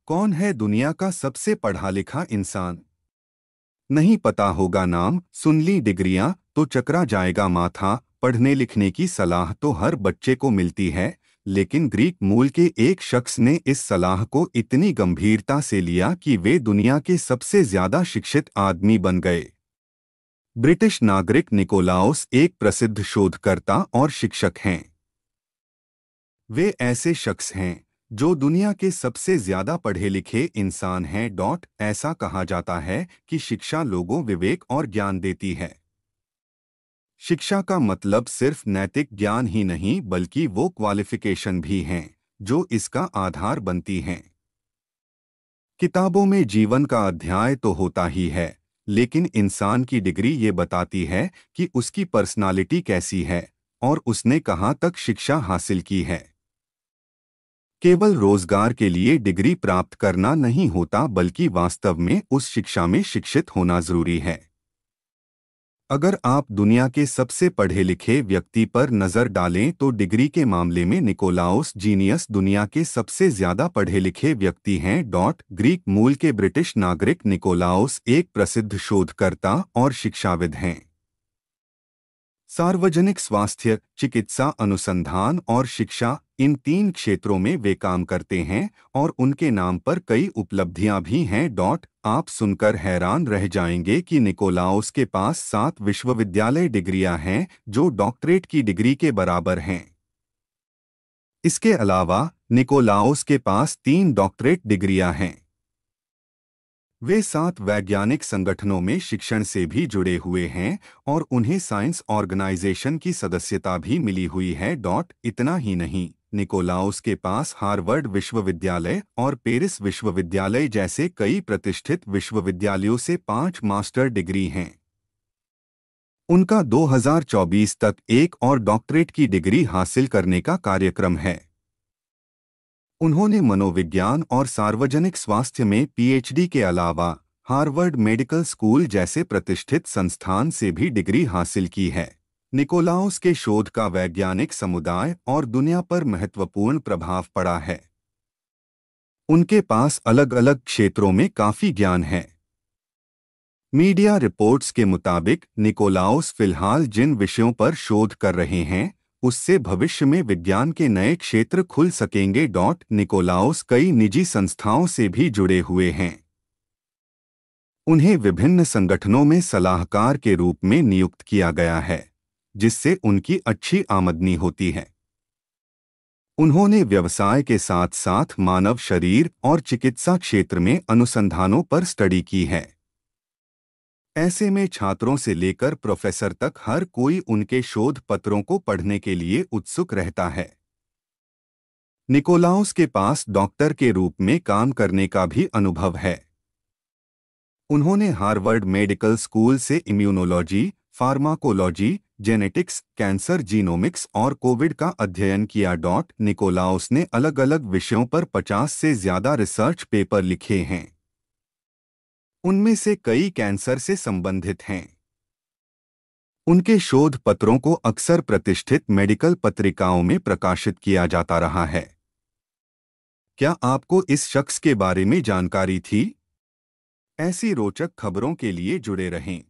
कौन है दुनिया का सबसे पढ़ा लिखा इंसान? नहीं पता होगा नाम, सुन ली डिग्रियां तो चकरा जाएगा माथा। पढ़ने लिखने की सलाह तो हर बच्चे को मिलती है, लेकिन ग्रीक मूल के एक शख्स ने इस सलाह को इतनी गंभीरता से लिया कि वे दुनिया के सबसे ज्यादा शिक्षित आदमी बन गए। ब्रिटिश नागरिक निकोलाउस एक प्रसिद्ध शोधकर्ता और शिक्षक हैं। वे ऐसे शख्स हैं जो दुनिया के सबसे ज्यादा पढ़े लिखे इंसान हैं। ऐसा कहा जाता है कि शिक्षा लोगों विवेक और ज्ञान देती है। शिक्षा का मतलब सिर्फ नैतिक ज्ञान ही नहीं, बल्कि वो क्वालिफिकेशन भी हैं जो इसका आधार बनती हैं। किताबों में जीवन का अध्याय तो होता ही है, लेकिन इंसान की डिग्री ये बताती है कि उसकी पर्सनालिटी कैसी है और उसने कहाँ तक शिक्षा हासिल की है। केवल रोजगार के लिए डिग्री प्राप्त करना नहीं होता, बल्कि वास्तव में उस शिक्षा में शिक्षित होना जरूरी है। अगर आप दुनिया के सबसे पढ़े लिखे व्यक्ति पर नजर डालें तो डिग्री के मामले में निकोलाउस जीनियस दुनिया के सबसे ज्यादा पढ़े लिखे व्यक्ति हैं। ग्रीक मूल के ब्रिटिश नागरिक निकोलाउस एक प्रसिद्ध शोधकर्ता और शिक्षाविद हैं। सार्वजनिक स्वास्थ्य, चिकित्सा अनुसंधान और शिक्षा, इन तीन क्षेत्रों में वे काम करते हैं और उनके नाम पर कई उपलब्धियां भी हैं। आप सुनकर हैरान रह जाएंगे कि निकोलाउस के पास 7 विश्वविद्यालय डिग्रियां हैं, जो डॉक्टरेट की डिग्री के बराबर हैं। इसके अलावा निकोलाउस के पास 3 डॉक्टरेट डिग्रियां हैं। वे 7 वैज्ञानिक संगठनों में शिक्षण से भी जुड़े हुए हैं और उन्हें साइंस ऑर्गेनाइजेशन की सदस्यता भी मिली हुई है। इतना ही नहीं, निकोलाउस के पास हार्वर्ड विश्वविद्यालय और पेरिस विश्वविद्यालय जैसे कई प्रतिष्ठित विश्वविद्यालयों से 5 मास्टर डिग्री हैं। उनका 2024 तक एक और डॉक्टरेट की डिग्री हासिल करने का कार्यक्रम है। उन्होंने मनोविज्ञान और सार्वजनिक स्वास्थ्य में पीएचडी के अलावा हार्वर्ड मेडिकल स्कूल जैसे प्रतिष्ठित संस्थान से भी डिग्री हासिल की है। निकोलाउस के शोध का वैज्ञानिक समुदाय और दुनिया पर महत्वपूर्ण प्रभाव पड़ा है। उनके पास अलग अलग क्षेत्रों में काफी ज्ञान है। मीडिया रिपोर्ट्स के मुताबिक निकोलाउस फिलहाल जिन विषयों पर शोध कर रहे हैं, उससे भविष्य में विज्ञान के नए क्षेत्र खुल सकेंगे। निकोलाउस कई निजी संस्थाओं से भी जुड़े हुए हैं। उन्हें विभिन्न संगठनों में सलाहकार के रूप में नियुक्त किया गया है, जिससे उनकी अच्छी आमदनी होती है। उन्होंने व्यवसाय के साथ साथ मानव शरीर और चिकित्सा क्षेत्र में अनुसंधानों पर स्टडी की है। ऐसे में छात्रों से लेकर प्रोफेसर तक हर कोई उनके शोध पत्रों को पढ़ने के लिए उत्सुक रहता है। निकोलाउस के पास डॉक्टर के रूप में काम करने का भी अनुभव है। उन्होंने हार्वर्ड मेडिकल स्कूल से immunology, pharmacology, genetics, cancer genomics और कोविड का अध्ययन किया। निकोलाउस ने अलग अलग विषयों पर 50 से ज्यादा रिसर्च पेपर लिखे हैं। उनमें से कई कैंसर से संबंधित हैं। उनके शोध पत्रों को अक्सर प्रतिष्ठित मेडिकल पत्रिकाओं में प्रकाशित किया जाता रहा है। क्या आपको इस शख्स के बारे में जानकारी थी? ऐसी रोचक खबरों के लिए जुड़े रहें।